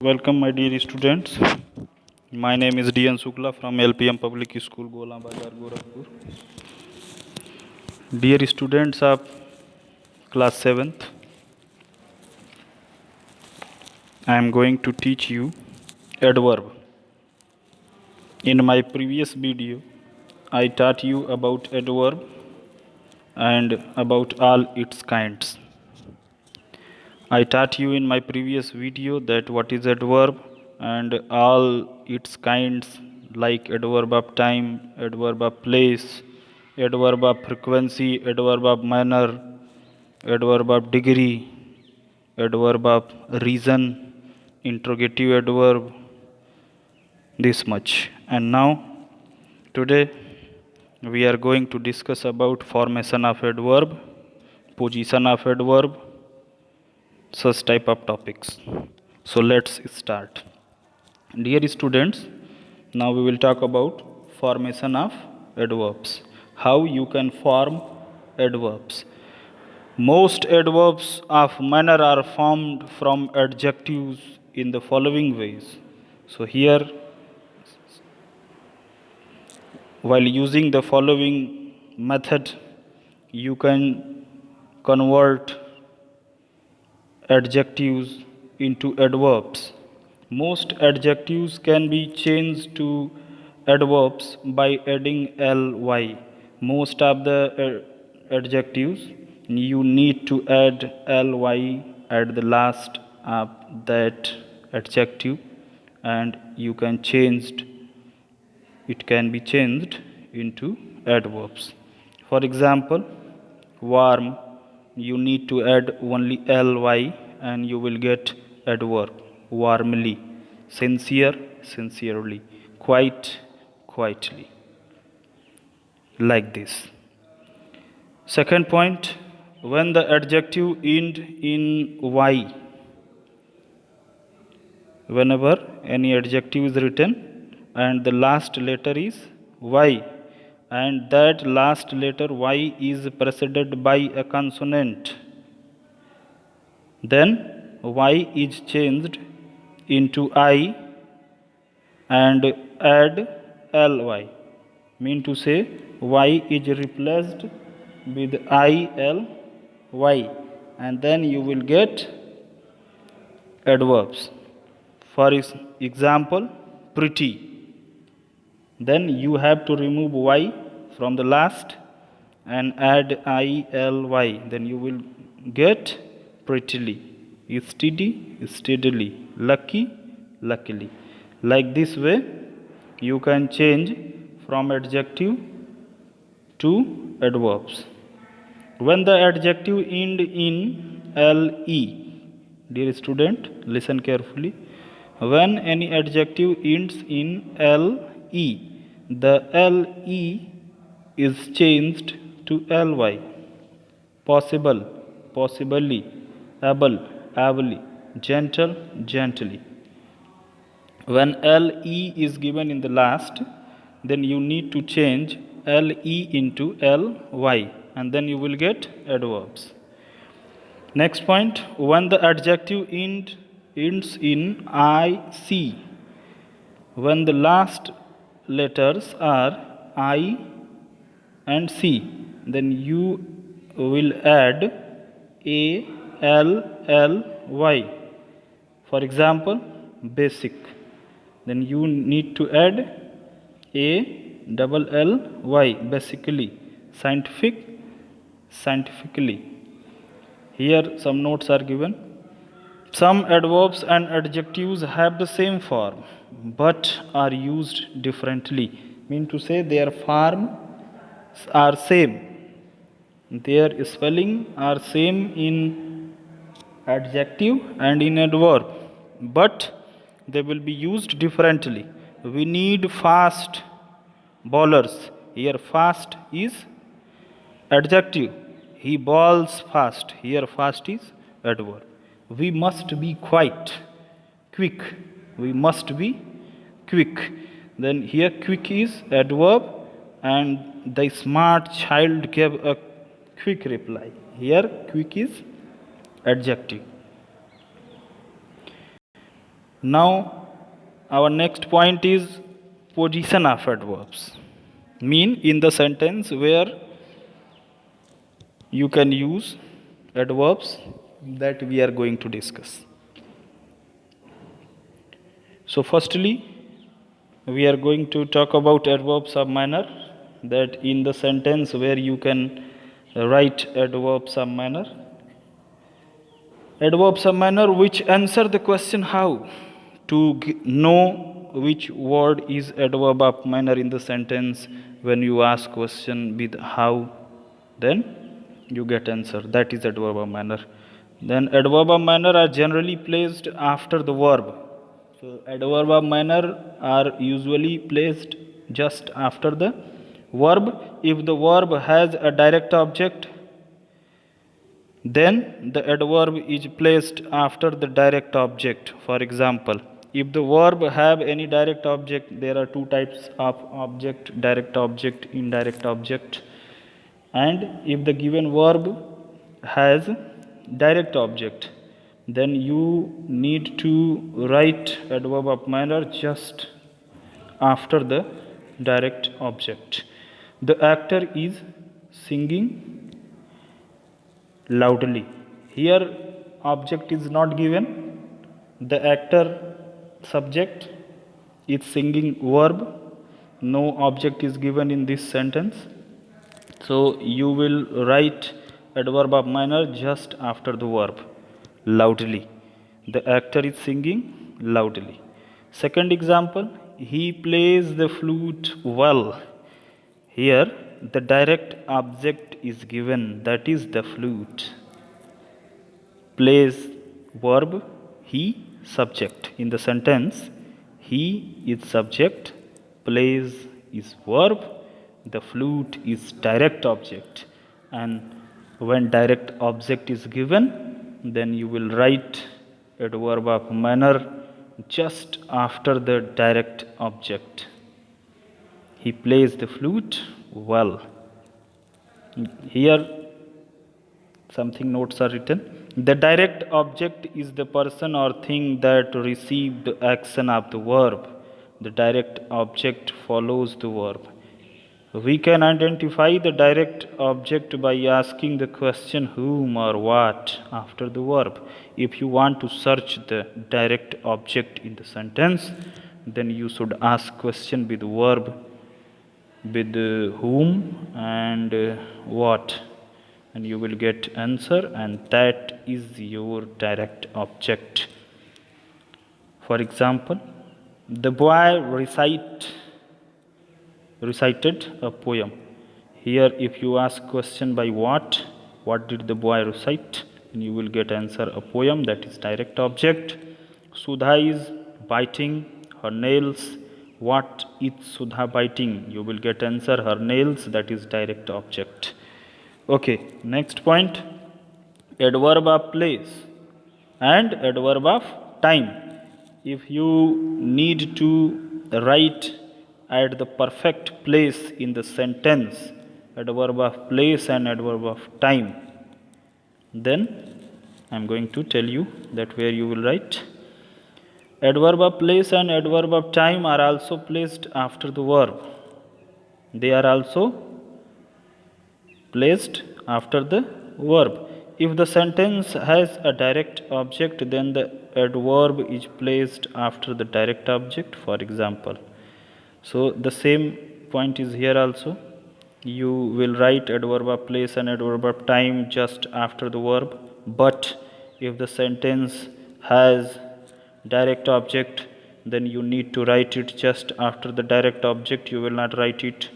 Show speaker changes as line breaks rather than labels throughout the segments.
Welcome, my dear students. My name is D.N. Sukla from LPM Public School, Gola Bazar, Gorakhpur. Dear students of class 7th, I am going to teach you adverb. In my previous video, I taught you about adverb and about all its kinds. I taught you in my previous video that what is adverb and all its kinds, like adverb of time, adverb of place, adverb of frequency, adverb of manner, adverb of degree, adverb of reason, interrogative adverb, this much. And now today we are going to discuss about formation of adverb, position of adverb, such type of topics. So let's start. Dear students, now we will talk about formation of adverbs. How you can form adverbs. Most adverbs of manner are formed from adjectives in the following ways. So here, while using the following method, you can convert adjectives into adverbs. Most adjectives can be changed to adverbs by adding ly. Most of the adjectives you need to add ly at the last of that adjective, and you can changed it can be changed into adverbs. For example, warm, you need to add only ly and you will get adverb warmly. Sincere, sincerely. Quite, quietly. Like this. Second point, when the adjective end in y, whenever any adjective is written and the last letter is y, and that last letter y is preceded by a consonant, then y is changed into I and add ly. Mean to say y is replaced with ily, and then you will get adverbs. For example, pretty. Then you have to remove y from the last and add ily. Then you will get prettily. Steady, steadily. Lucky, luckily. Like this way, you can change from adjective to adverbs. When the adjective end in le, dear student, listen carefully. When any adjective ends in le, the le is changed to ly. Possible, possibly, able, ably, gentle, gently. When le is given in the last, then you need to change le into ly, and then you will get adverbs. Next point, when the adjective ends in ic, when the last letters are I and C, then you will add ally. For example, basic. Then you need to add ally, basically. Scientific, scientifically. Here some notes are given. Some adverbs and adjectives have the same form but are used differently. Mean to say their form are same. Their spelling are same in adjective and in adverb, but they will be used differently. We need fast bowlers. Here fast is adjective. He bowls fast. Here fast is adverb. We must be quiet, quick. We must be quick. Then here quick is adverb, and the smart child gave a quick reply. Here quick is adjective. Now, our next point is position of adverbs. Mean in the sentence where you can use adverbs that we are going to discuss. So, firstly, we are going to talk about adverbs of manner, that in the sentence where you can write adverbs of manner. Adverbs of manner which answer the question how. To know which word is adverb of manner in the sentence, when you ask question with how, then you get answer. That is adverb of manner. Then adverb of manner are generally placed after the verb. So adverb of manner are usually placed just after the verb. If the verb has a direct object, then the adverb is placed after the direct object. For example, if the verb have any direct object, there are two types of object: direct object, indirect object. And if the given verb has direct object, then you need to write adverb of manner just after the direct object. The actor is singing loudly. Here object is not given, the actor subject is singing verb, no object is given in this sentence. So you will write adverb of manner just after the verb, loudly. The actor is singing loudly. Second example, he plays the flute well. Here the direct object is given, that is the flute. Plays verb, he subject. In the sentence, he is subject, plays is verb, the flute is direct object. And when direct object is given, then you will write adverb of manner just after the direct object. He plays the flute well. Here something notes are written. The direct object is the person or thing that received the action of the verb. The direct object follows the verb. We can identify the direct object by asking the question whom or what after the verb. If you want to search the direct object in the sentence, then you should ask question with verb, with whom and what, and you will get answer, and that is your direct object. For example, the boy recited a poem. Here if you ask question by what did the boy recite, then you will get answer a poem, that is direct object. Sudha is biting her nails. What is Sudha biting? You will get answer her nails, that is direct object. Okay, next point, adverb of place and adverb of time. If you need to write at the perfect place in the sentence adverb of place and adverb of time, then I am going to tell you that where you will write. Adverb of place and adverb of time are also placed after the verb. They are also placed after the verb. If the sentence has a direct object, then the adverb is placed after the direct object. For example, so the same point is here also. You will write adverb of place and adverb of time just after the verb. But if the sentence has direct object, then you need to write it just after the direct object. You will not write it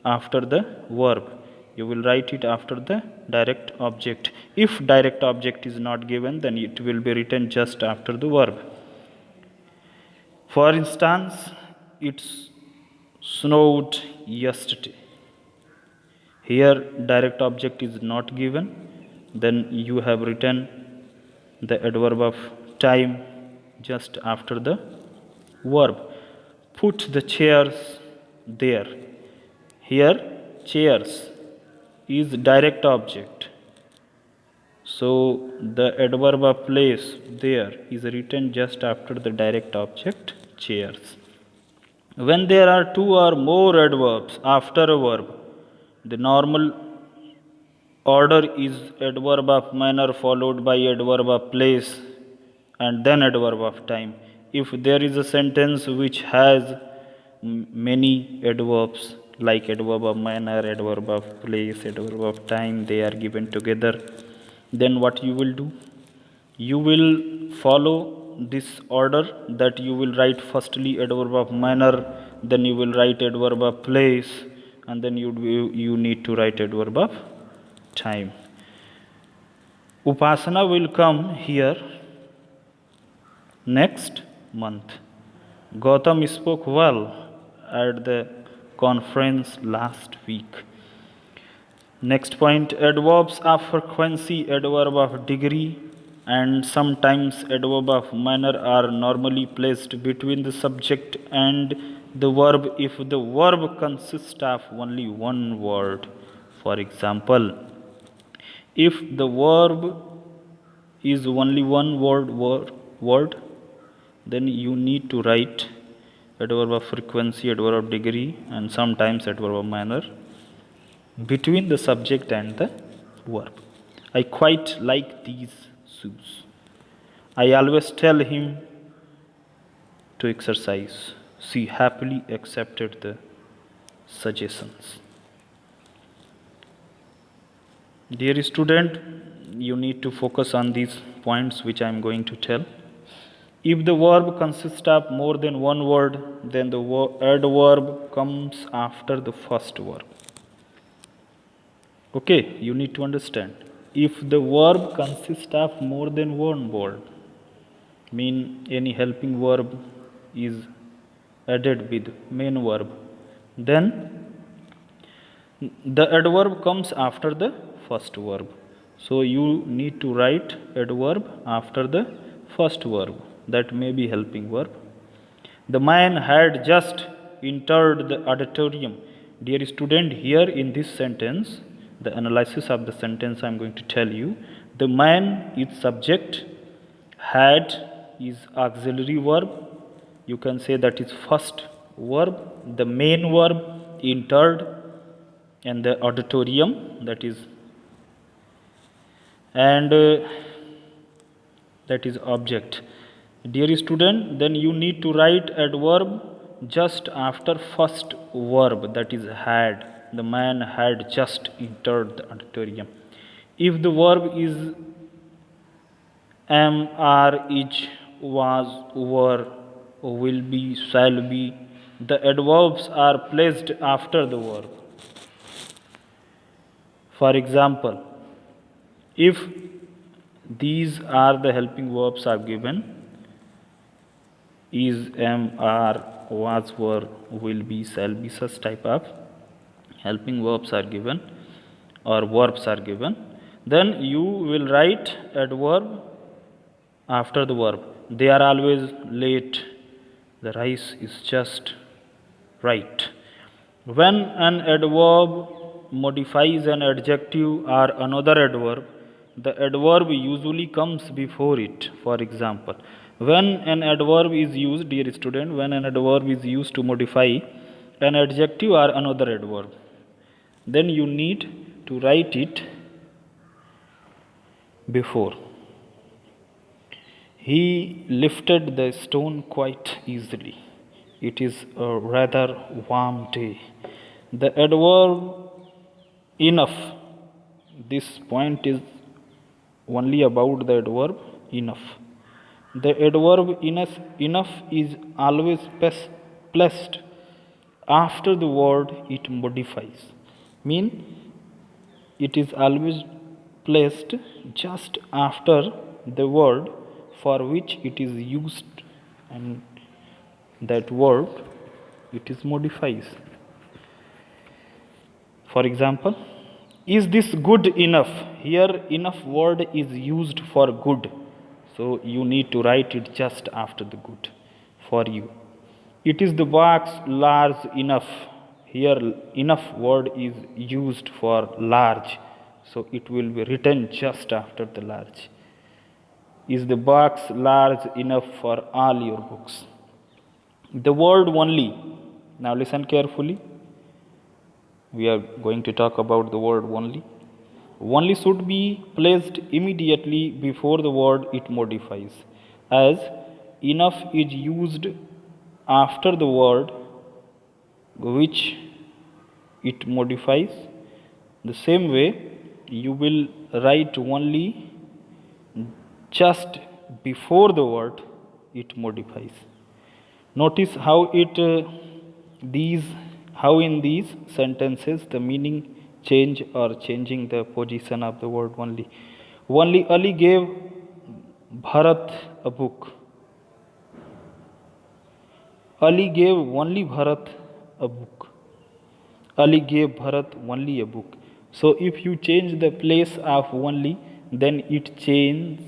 after the verb. You will write it after the direct object. If direct object is not given, then it will be written just after the verb. For instance, it snowed yesterday. Here direct object is not given, then you have written the adverb of time just after the verb. Put the chairs there. Here chairs is direct object, So the adverb of place there is written just after the direct object chairs. When there are two or more adverbs after a verb, the normal order is adverb of manner followed by adverb of place and then adverb of time. If there is a sentence which has many adverbs like adverb of manner, adverb of place, adverb of time, they are given together, then what you will do? You will follow this order, that you will write firstly adverb of manner, then you will write adverb of place, and then you need to write adverb of time. Upasana will come here next month. Gautam spoke well at the conference last week. Next point, adverbs of frequency, adverb of degree, and sometimes adverb of manner are normally placed between the subject and the verb if the verb consists of only one word. For example, if the verb is only one word, then you need to write adverb of frequency, adverb of degree, and sometimes adverb of manner between the subject and the verb. I quite like these shoes. I always tell him to exercise. She happily accepted the suggestions. Dear student, you need to focus on these points which I am going to tell. If the verb consists of more than one word, then the adverb comes after the first verb. Okay, you need to understand. If the verb consists of more than one word, mean any helping verb is added with main verb, then the adverb comes after the first verb. So you need to write adverb after the first verb. That may be helping verb. The man had just entered the auditorium. Dear student, here in this sentence, the analysis of the sentence I am going to tell you. The man is subject, had is auxiliary verb. You can say that is first verb. The main verb entered, and the auditorium, that is object. Dear student, then you need to write adverb just after first verb, that is had. The man had just entered the auditorium. If the verb is am, are, is, was, were, will be, shall be, the adverbs are placed after the verb. For example, if these are the helping verbs are given, is, am, are, was, were, will be, shall be, such type of helping verbs are given or verbs are given, then you will write adverb after the verb. They are always late. The rice is just right. When an adverb modifies an adjective or another adverb, the adverb usually comes before it. For example, when an adverb is used, dear student, when an adverb is used to modify an adjective or another adverb, then you need to write it before. He lifted the stone quite easily. It is a rather warm day. The adverb enough. This point is only about the adverb enough. The adverb enough is always placed after the word it modifies. Mean it is always placed just after the word for which it is used, and that word it is modifies. For example, is this good enough? Here enough word is used for good, so you need to write it just after the good for you. It is the box large enough? Here enough word is used for large, So it will be written just after the large. Is the box large enough for all your books? The word only. Now listen carefully. We are going to talk about the word only. Only should be placed immediately before the word it modifies, as enough is used after the word which it modifies. The same way, you will write only just before the word it modifies. Notice how in these sentences the meaning change or changing the position of the word only. Only Ali gave Bharat a book. Ali gave only Bharat a book. Ali gave Bharat only a book. So if you change the place of only, then it changes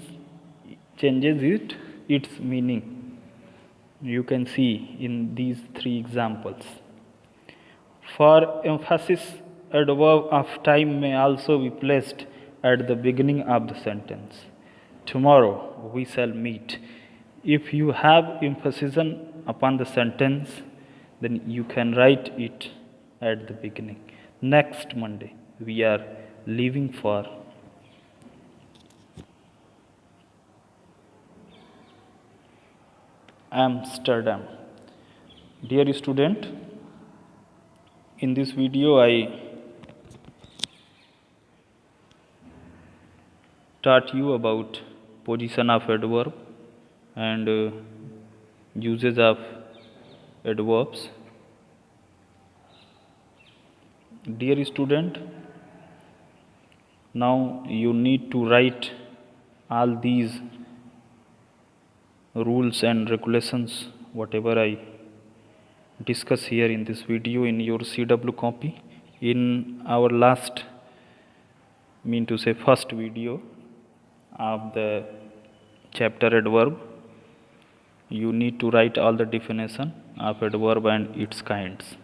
its meaning. You can see in these three examples. For emphasis, adverb of time may also be placed at the beginning of the sentence. Tomorrow we shall meet. If you have emphasis upon the sentence, then you can write it at the beginning. Next Monday, we are leaving for Amsterdam. Dear student, in this video I taught you about position of adverb and uses of adverbs. Dear student, now you need to write all these rules and regulations, whatever I discuss here in this video, in your CW copy. In our first video of the chapter adverb, you need to write all the definition of adverb and its kinds.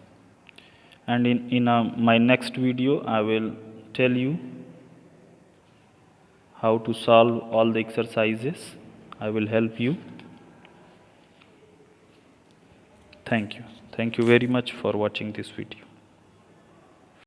And in my next video, I will tell you how to solve all the exercises. I will help you. Thank you. Thank you very much for watching this video.